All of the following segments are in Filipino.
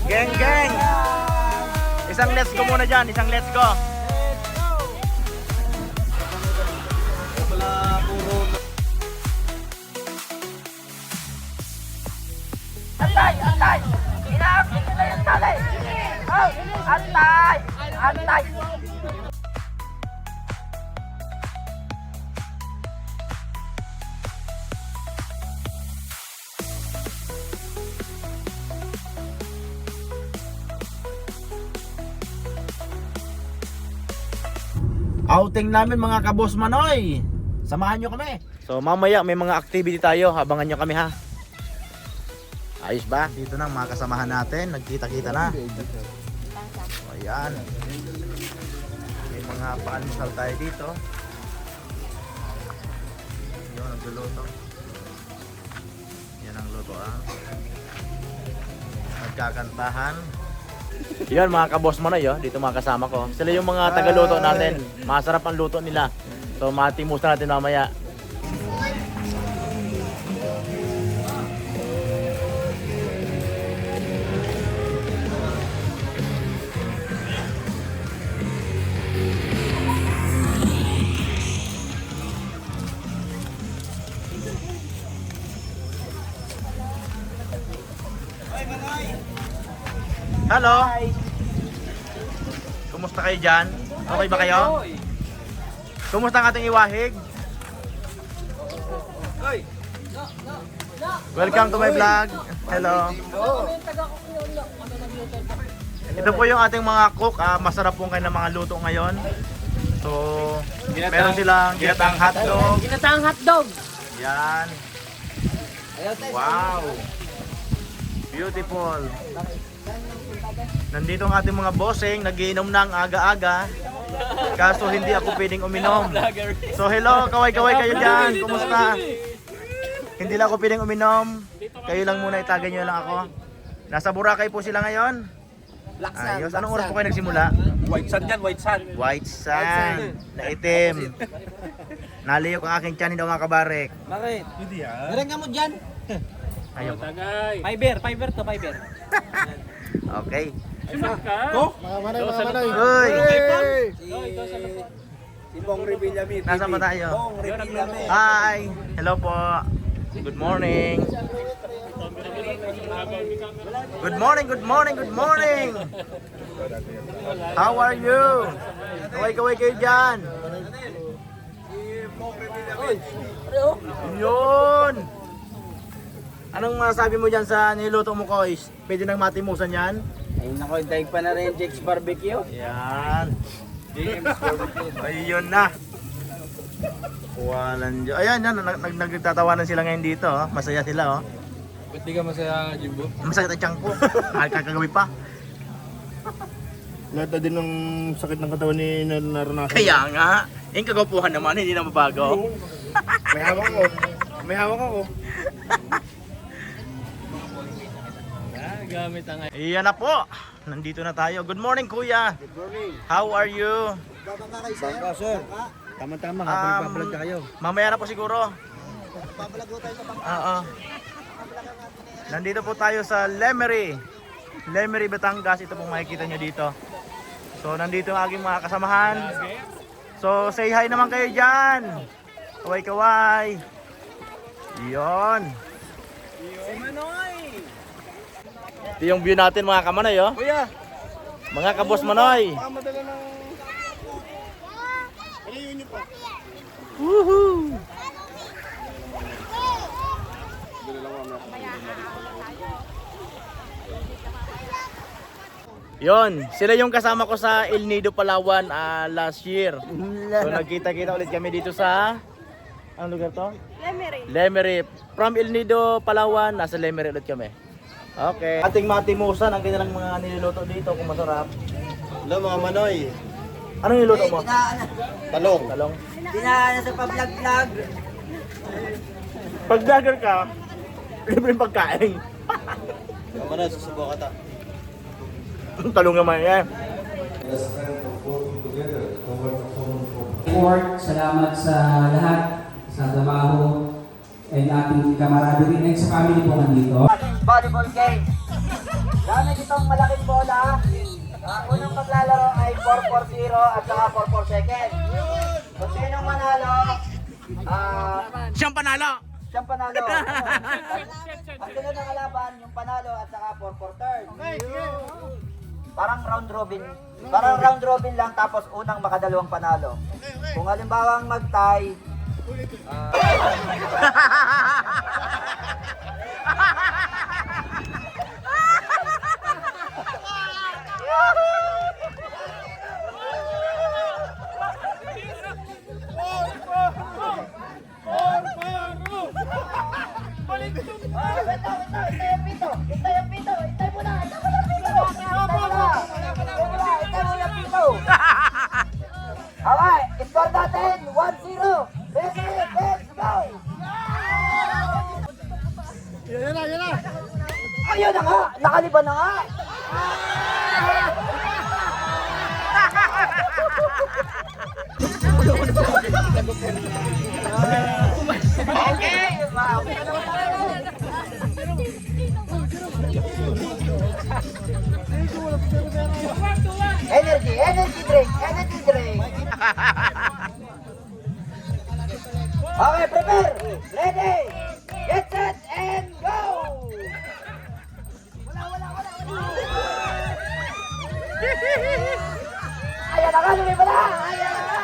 Geng, geng. Isang let's go muna dyan. Isang let's go. Antay! Antay! Inaabot nila yung talay! Oh! Antay! Antay! Outing namin mga kabos Manoy. Samahan nyo kami. So mamaya may mga activity tayo. Abangan nyo kami ha. Ayos ba? Dito na mga kasamahan natin. Nagkita-kita na. So, ayan. May mga paalmusal tayo dito. Yun, nagluluto. Yan ang luto ah. Nagkakantahan. Yun mga kabos Manoy oh. Dito mga kasama ko. Sila yung mga tagaluto natin. Masarap ang luto nila. So matimusta natin mamaya. Hello. Kumusta kayo dyan? Okay ba kayo? Kumusta ang ating iwahig? Welcome to my vlog. Hello. Ito po yung ating mga cook. Masarap po kayo ng mga luto ngayon. So, meron silang ginataang hotdog. Ginataang hotdog! Yan. Wow. Beautiful. Nandito ang ating mga bossing, nagiinom ng aga-aga. Kaso hindi ako pwedeng uminom. So hello, kaway-kaway kayo dyan. Kumusta? Hindi lang ako pwedeng uminom. Kayo lang muna, itagan nyo lang ako. Nasa Boracay po sila ngayon. Ayos. Anong oras po kayo nagsimula? White sand yan, white sand. White sand. Na itim. Naliyok ang aking tiyan, hindi ako makabarek. Bakit? Hindi yan. Meron ka mo dyan? Ayok. Fiber to fiber. Okay. Ko? Uy! Si Bong Revilla Meet. Nasaan ba tayo? Bong Revilla Meet. Hi! Hello po. Good morning. Good morning, good morning, good morning. How are you? Kaway-kaway kayo dyan. Yun. Anong masabi mo dyan sa niluto mo, Kois? Pwede nang matimusan yan? Ayun ako, daig pa na rin Jake's Barbecue. Yan. Ayun na. Walang Diyos. Ayan, yan. Nagtatawanan sila ngayon dito. Oh. Masaya sila. Oh. Ba't di ka masaya, Jimbo? Masakit ang tiyan ko. Ay, kagawin pa. Lahat na din ng sakit ng katawan ni naranasan. Kaya nga. Yung kagapuhan naman, hindi na mabago. May hawak ako. May hawak ako. Gamit ang Iyan na po. Nandito na tayo. Good morning, kuya. Good morning. How are you? Bangka, sir. Tama-tama, habang nagbablog ka kayo. Mamaya na po siguro. Oo. Nandito po tayo sa Lemery. Lemery, Batangas. Ito pong makikita nyo dito. So, nandito ang aking mga kasamahan. So, say hi naman kayo dyan. Kaway-kaway. Iyon. Ito yung view natin mga kamanoy, oh. Kuya, Mga kabos manoy. madala ng... Ano yun yun po? Woohoo! Yon, sila yung kasama ko sa El Nido, Palawan last year. So nagkita-kita ulit kami dito sa anong lugar to? Lemery. Lemery. From El Nido, Palawan, nasa Lemery ulit kami. Okay. Ating matimusan ang kanilang mga niluluto dito kung masarap. Hello mga manoy. Anong niluto mo? Talong. Talong. Dinaan sa pa-vlog-vlog. Pag vlogger ka, libreng pagkain. Mga manoy, susubukan ka ta. Talong naman yan. Salamat sa lahat, sa trabaho, and ating kamarado rin, and sa family po nandito. Volleyball game. Gamit itong malaking bola. Unang maglalaro ay 4-4-0 at saka 4-4 second. Kung sinong manalo, Siyang panalo! siyang panalo. Ang sunod ng kalaban, yung panalo at saka 4-4 third. Parang round robin. Parang round robin lang tapos unang makadalawang panalo. Kung halimbawa ang mag-tie, okay, score natin 1-0. Ready, let's go! Yan na. Ayun na nga, nakaliban na nga. Okay, energy drink. Okay, prepare. Ready. Get set and go. Ayan na nga, lumiba na. Ayan na nga.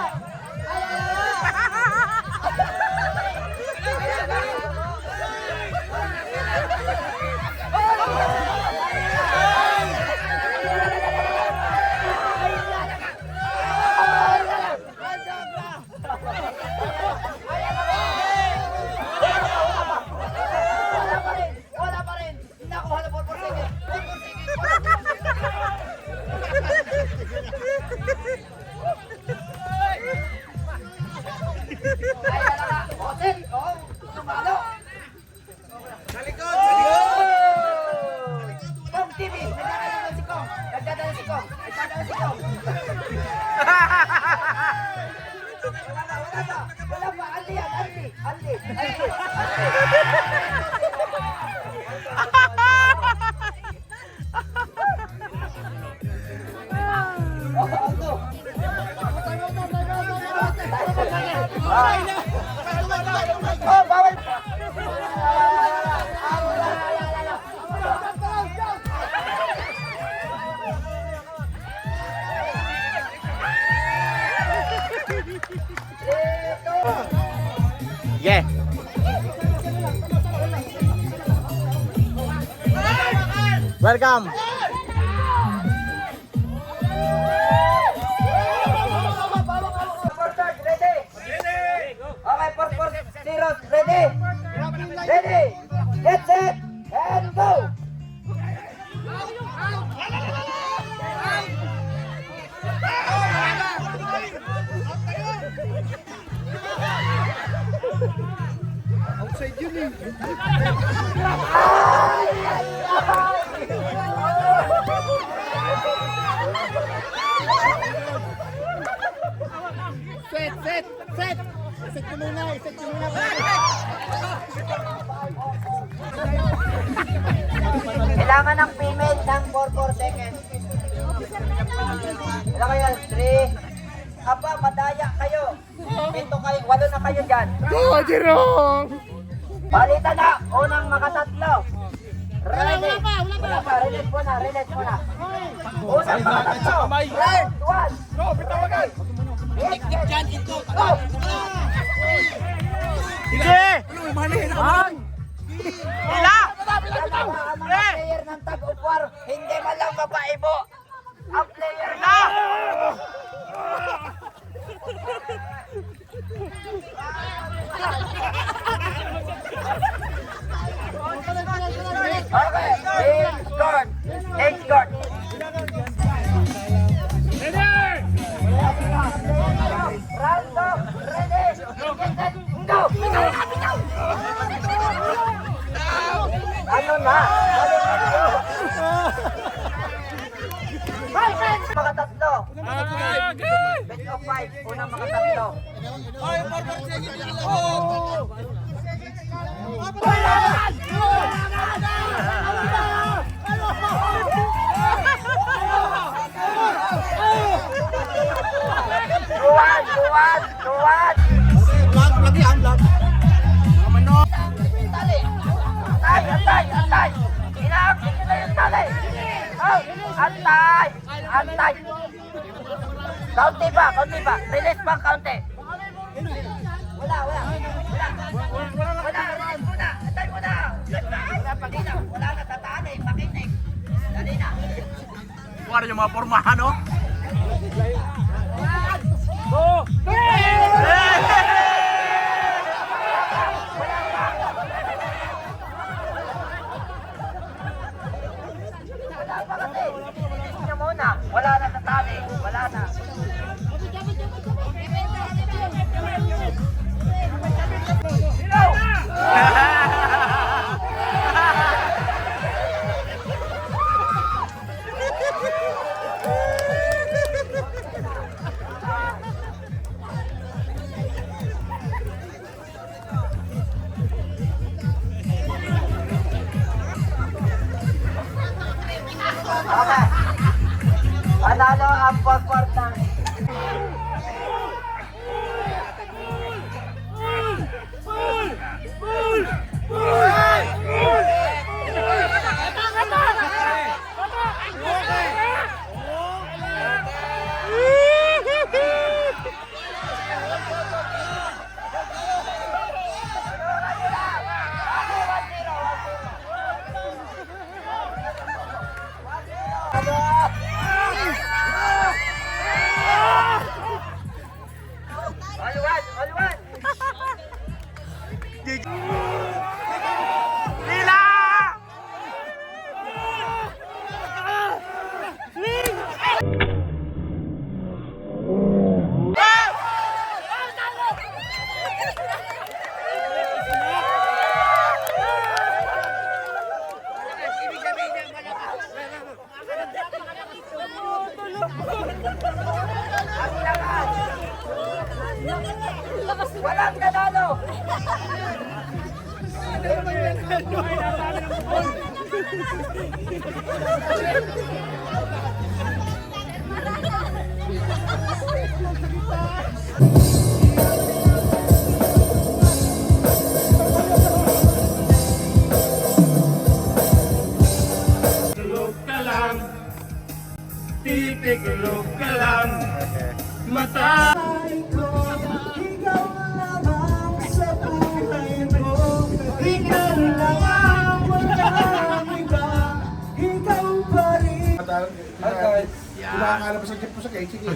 Wala pa rin. Nakuha na 4-4 seconds. 4-4 seconds. Ayan na nga. Hotel. Oh, sumalo. Kong TV. Nagdadala si Kong. Wala pa. Anli yan. Anli. Oh, bawal. Yeah. Welcome. Ready, get set, and go! Outside yun eh. Set. Set ko muna. Kailangan ng female ng 4-4 seconds. Ilan kayo? 3. Aba, madaya kayo. 7 kayo, 8 na kayo dyan. Go, Jerome! Palitan na, unang makatatlo. Ready? Wala pa. Release muna. Unang makatatlo. Round 1. Go, bitaw agad! Go! Sige! Ila! Dalawa ang mga player ng tag-upwar, hindi man lang mapaibo. Ang player na! Okay, H guard. Random, ready, go! Ano na? Makatatlo. Bet of 5, unang makatatlo. 2-1. Vlog, vlog yan, vlog. Antay. Inaakit nyo na yung tali. Oh, antay. Kaunti pa. Release pa kaunti. Wala. Antay muna. Wala na, tatali. Makinig. Dali na. Kuha yung mga pormahan, no? Wala pa kasi. Release nyo muna. Wala na tatali. Wala na. Okay. Panalo ang pagkwartang. All one. Lila! Walang nanalo. Titiklop ka lang. Mata. Kumakala pa sa jeep po sa cake, sige.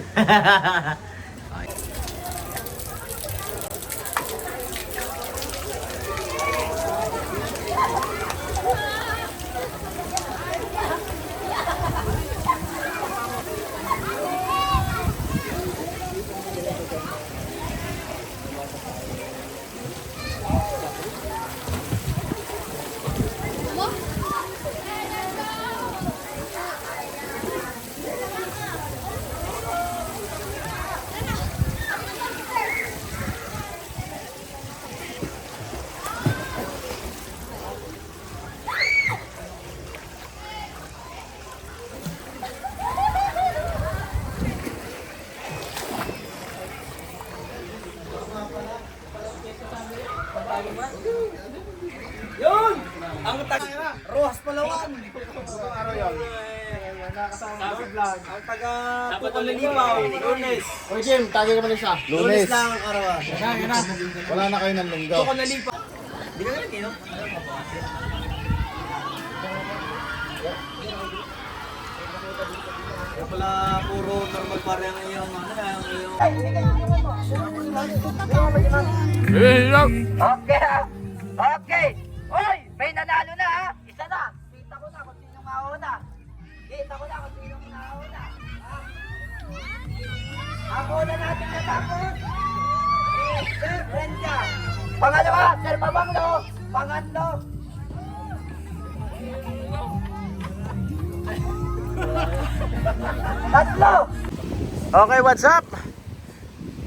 Rojas Palawan. Araw yun. Ang taga Pukalalipaw, Lunes. Oy, Jim, tagay ka pala siya. Lunes. lang ang arawan. Wala na kayo ng linggo. Pukalalipaw. Di ka naman kino? Kaya pala puro normal pare ang iyong Okay. Hoy, may nanalo na ha. Isa na. Kita ko na kung sino mauna. Ha? Ako na natin natapos. Sir Brenda. Pangalawa, Sir Mabanglo. Pangatlo. Tatlo. Okay, what's up?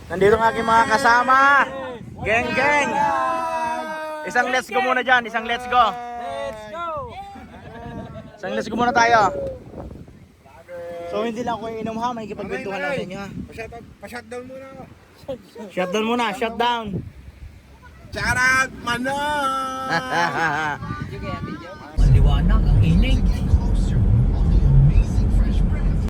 Nandito ang aking mga kasama. Geng. Isang let's go muna dyan. Isang let's go muna tayo. So hindi lang ako inom ha. Makikipagkwentuhan natin nyo ha. Pa-shutdown muna ako. Shutdown muna, shutdown. Shout out, Manong! Maliwanag ang inig.